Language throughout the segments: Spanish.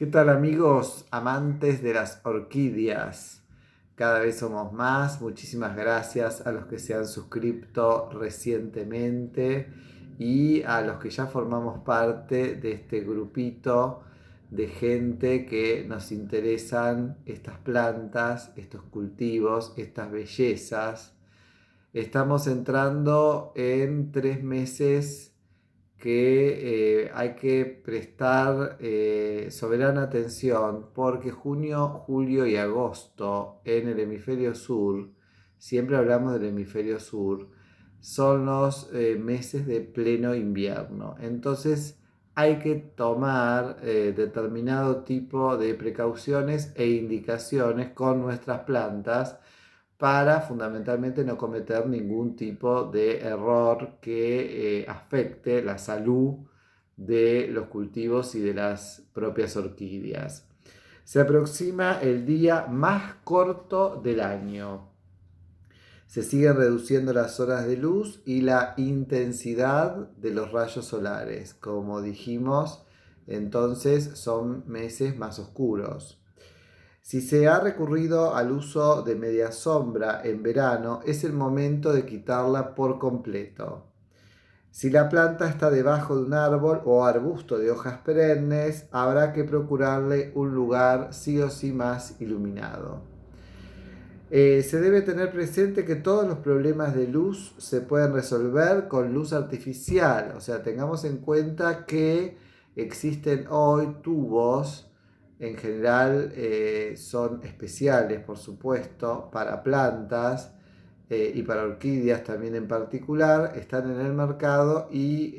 ¿Qué tal amigos amantes de las orquídeas? Cada vez somos más. Muchísimas gracias a los que se han suscrito recientemente y a los que ya formamos parte de este grupito de gente que nos interesan estas plantas, estos cultivos, estas bellezas. Estamos entrando en 3 meses que hay que prestar soberana atención porque junio, julio y agosto en el hemisferio sur, siempre hablamos del hemisferio sur, son los meses de pleno invierno. Entonces hay que tomar determinado tipo de precauciones e indicaciones con nuestras plantas para fundamentalmente no cometer ningún tipo de error que afecte la salud de los cultivos y de las propias orquídeas. Se aproxima el día más corto del año. Se siguen reduciendo las horas de luz y la intensidad de los rayos solares. Como dijimos, entonces son meses más oscuros. Si se ha recurrido al uso de media sombra en verano, es el momento de quitarla por completo. Si la planta está debajo de un árbol o arbusto de hojas perennes, habrá que procurarle un lugar sí o sí más iluminado. Se debe tener presente que todos los problemas de luz se pueden resolver con luz artificial, o sea, tengamos en cuenta que existen hoy tubos, en general son especiales, por supuesto, para plantas y para orquídeas también en particular, están en el mercado y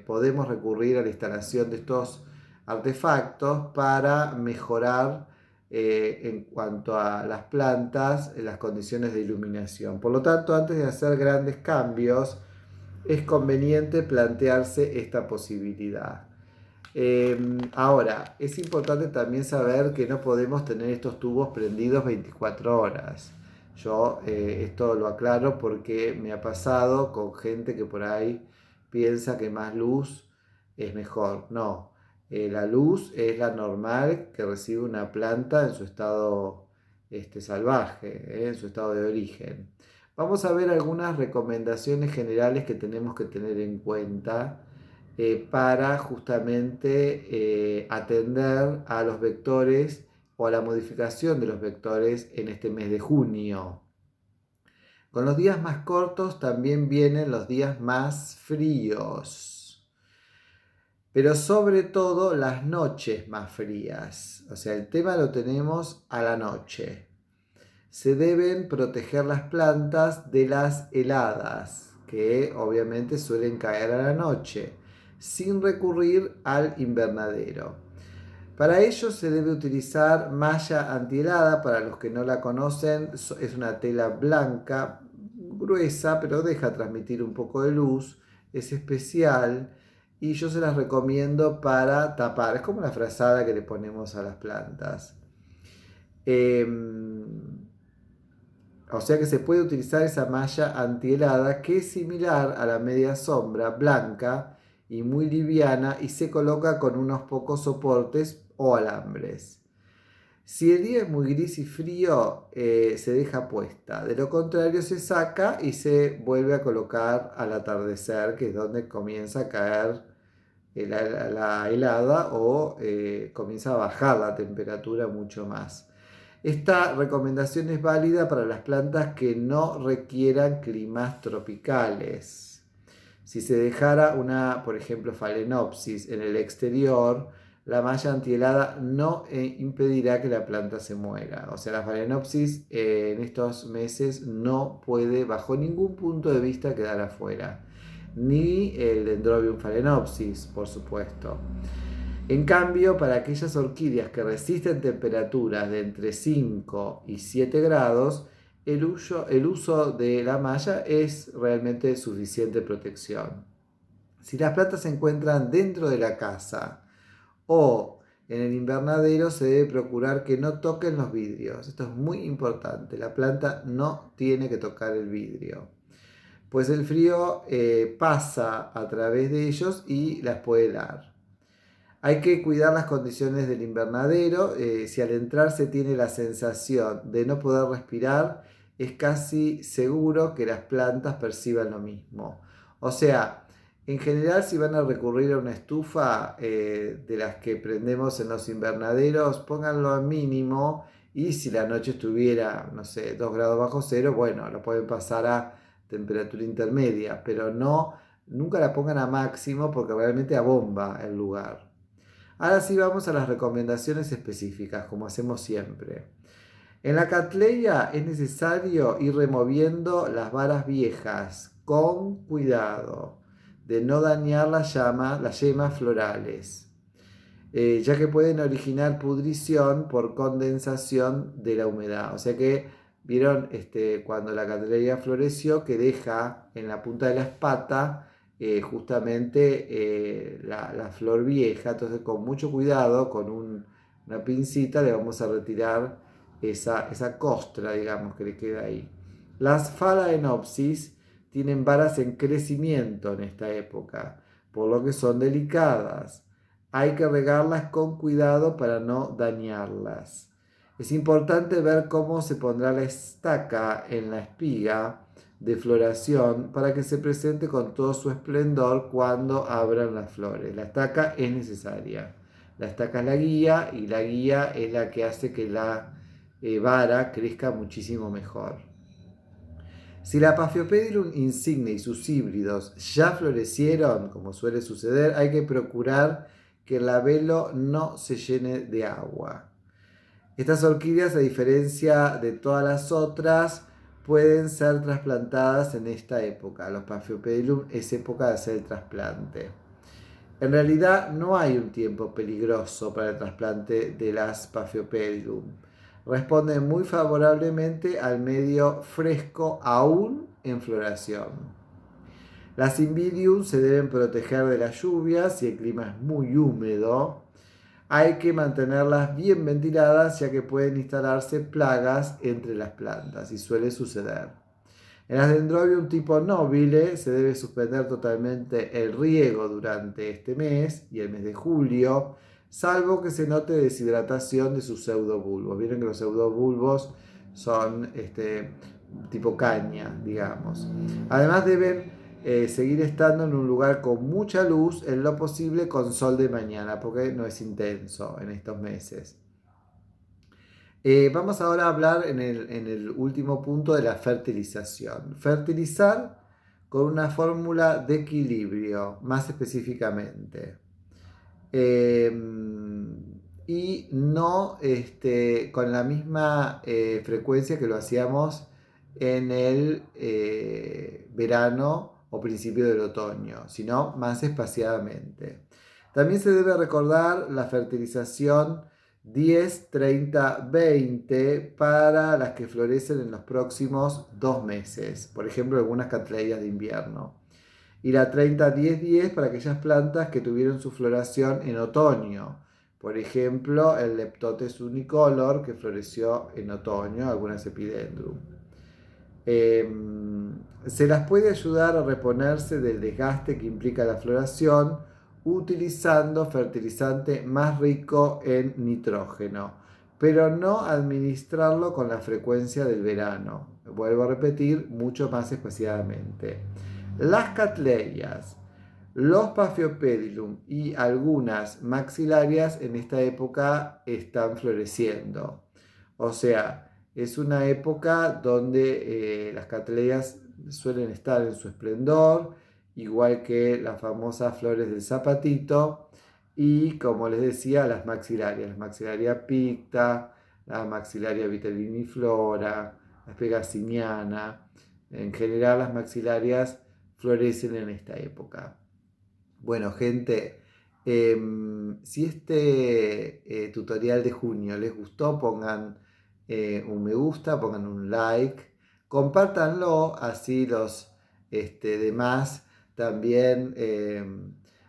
podemos recurrir a la instalación de estos artefactos para mejorar en cuanto a las plantas, las condiciones de iluminación. Por lo tanto, antes de hacer grandes cambios, es conveniente plantearse esta posibilidad. Ahora, es importante también saber que no podemos tener estos tubos prendidos 24 horas. Yo esto lo aclaro porque me ha pasado con gente que por ahí piensa que más luz es mejor. No, la luz es la normal que recibe una planta en su estado salvaje, en su estado de origen. Vamos a ver algunas recomendaciones generales que tenemos que tener en cuenta para justamente atender a los vectores o a la modificación de los vectores en este mes de junio. Con los días más cortos también vienen los días más fríos, pero sobre todo las noches más frías. O sea, el tema lo tenemos a la noche. Se deben proteger las plantas de las heladas, que obviamente suelen caer a la noche, sin recurrir al invernadero. Para ello se debe utilizar malla antihelada. Para los que no la conocen, es una tela blanca, gruesa, pero deja transmitir un poco de luz. Es especial y yo se las recomiendo para tapar. Es como una frazada que le ponemos a las plantas. O sea que se puede utilizar esa malla antihelada que es similar a la media sombra blanca y muy liviana y se coloca con unos pocos soportes o alambres. Si el día es muy gris y frío, se deja puesta. De lo contrario, se saca y se vuelve a colocar al atardecer, que es donde comienza a caer la helada o comienza a bajar la temperatura mucho más. Esta recomendación es válida para las plantas que no requieran climas tropicales. Si se dejara una, por ejemplo, Phalaenopsis en el exterior, la malla antihelada no impedirá que la planta se muera. O sea, la Phalaenopsis en estos meses no puede bajo ningún punto de vista quedar afuera. Ni el Dendrobium Phalaenopsis, por supuesto. En cambio, para aquellas orquídeas que resisten temperaturas de entre 5 y 7 grados, el uso de la malla es realmente suficiente protección. Si las plantas se encuentran dentro de la casa o en el invernadero, se debe procurar que no toquen los vidrios. Esto es muy importante. La planta no tiene que tocar el vidrio, pues el frío pasa a través de ellos y las puede helar. Hay que cuidar las condiciones del invernadero. Si al entrar se tiene la sensación de no poder respirar, es casi seguro que las plantas perciban lo mismo. O sea, en general, si van a recurrir a una estufa de las que prendemos en los invernaderos, pónganlo a mínimo, y si la noche estuviera, no sé, 2 grados bajo cero, bueno, lo pueden pasar a temperatura intermedia, pero no, nunca la pongan a máximo porque realmente abomba el lugar. Ahora sí vamos a las recomendaciones específicas, como hacemos siempre. En la catleya es necesario ir removiendo las varas viejas con cuidado de no dañar las yemas florales, ya que pueden originar pudrición por condensación de la humedad. O sea que vieron cuando la catleya floreció que deja en la punta de la espata justamente la flor vieja. Entonces con mucho cuidado, con una pincita le vamos a retirar esa costra, digamos, que le queda ahí. Las Phalaenopsis tienen varas en crecimiento en esta época, por lo que son delicadas. Hay que regarlas con cuidado para no dañarlas. Es importante ver cómo se pondrá la estaca en la espiga de floración para que se presente con todo su esplendor cuando abran las flores. La estaca es necesaria. La estaca es la guía, y la guía es la que hace que la vara crezca muchísimo mejor. Si la Paphiopedilum insigne y sus híbridos ya florecieron, como suele suceder, hay que procurar que el labelo no se llene de agua. Estas orquídeas, a diferencia de todas las otras, pueden ser trasplantadas en esta época. Los Paphiopedilum es época de hacer el trasplante. En realidad no hay un tiempo peligroso para el trasplante de las Paphiopedilum. Responden muy favorablemente al medio fresco aún en floración. Las Cymbidium se deben proteger de las lluvias si el clima es muy húmedo. Hay que mantenerlas bien ventiladas, ya que pueden instalarse plagas entre las plantas, y suele suceder. En las Dendrobium tipo nobile se debe suspender totalmente el riego durante este mes y el mes de julio, salvo que se note deshidratación de sus pseudobulbos. Vieron que los pseudobulbos son tipo caña, digamos. Además deben seguir estando en un lugar con mucha luz, en lo posible con sol de mañana, porque no es intenso en estos meses. Vamos ahora a hablar en el último punto de la fertilización. Fertilizar con una fórmula de equilibrio, más específicamente. Y no con la misma frecuencia que lo hacíamos en el verano o principio del otoño, sino más espaciadamente. También se debe recordar la fertilización 10, 30, 20 para las que florecen en los próximos 2 meses, por ejemplo algunas cattleyias de invierno, y la 30, 10, 10 para aquellas plantas que tuvieron su floración en otoño, por ejemplo el Leptotes unicolor que floreció en otoño, algunas Epidendrum. Se las puede ayudar a reponerse del desgaste que implica la floración utilizando fertilizante más rico en nitrógeno, pero no administrarlo con la frecuencia del verano. Vuelvo a repetir, mucho más espaciadamente. Las catleyas, los Paphiopedilum y algunas maxilarias en esta época están floreciendo. O sea, es una época donde las catleyas suelen estar en su esplendor, igual que las famosas flores del zapatito, y como les decía, las maxilarias, la maxilaria picta, la maxilaria vitelliflora, la pegaciniana. En general las maxilarias florecen en esta época. Bueno, gente, si este tutorial de junio les gustó, pongan un me gusta, pongan un like, compártanlo, así los demás también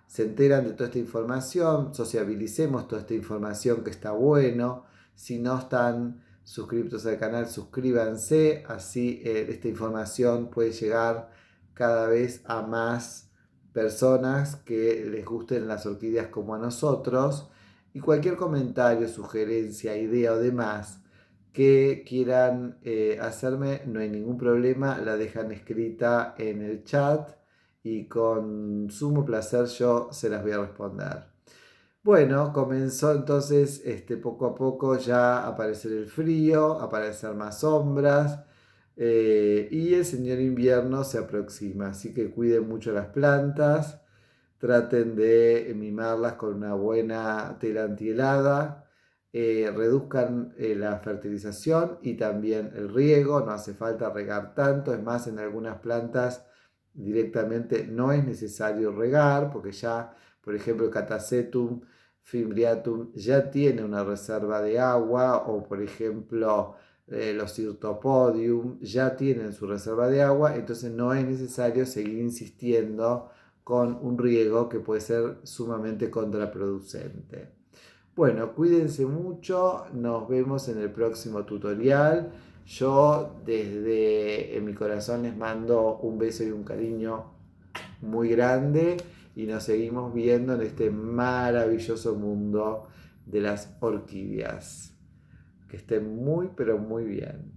se enteran de toda esta información, sociabilicemos toda esta información que está bueno. Si no están suscritos al canal, suscríbanse, así esta información puede llegar cada vez a más personas que les gusten las orquídeas como a nosotros. Y cualquier comentario, sugerencia, idea o demás que quieran hacerme, no hay ningún problema, la dejan escrita en el chat y con sumo placer yo se las voy a responder. Bueno, comenzó entonces poco a poco ya a aparecer el frío, a aparecer más sombras y el señor invierno se aproxima, así que cuiden mucho las plantas, traten de mimarlas con una buena tela antihelada, reduzcan la fertilización y también el riego, no hace falta regar tanto, es más, en algunas plantas directamente no es necesario regar porque ya, por ejemplo, el Catasetum fimbriatum ya tiene una reserva de agua, o por ejemplo los Irtopodium ya tienen su reserva de agua, entonces no es necesario seguir insistiendo con un riego que puede ser sumamente contraproducente. Bueno, cuídense mucho, nos vemos en el próximo tutorial. Yo desde en mi corazón les mando un beso y un cariño muy grande y nos seguimos viendo en este maravilloso mundo de las orquídeas. Que estén muy pero muy bien.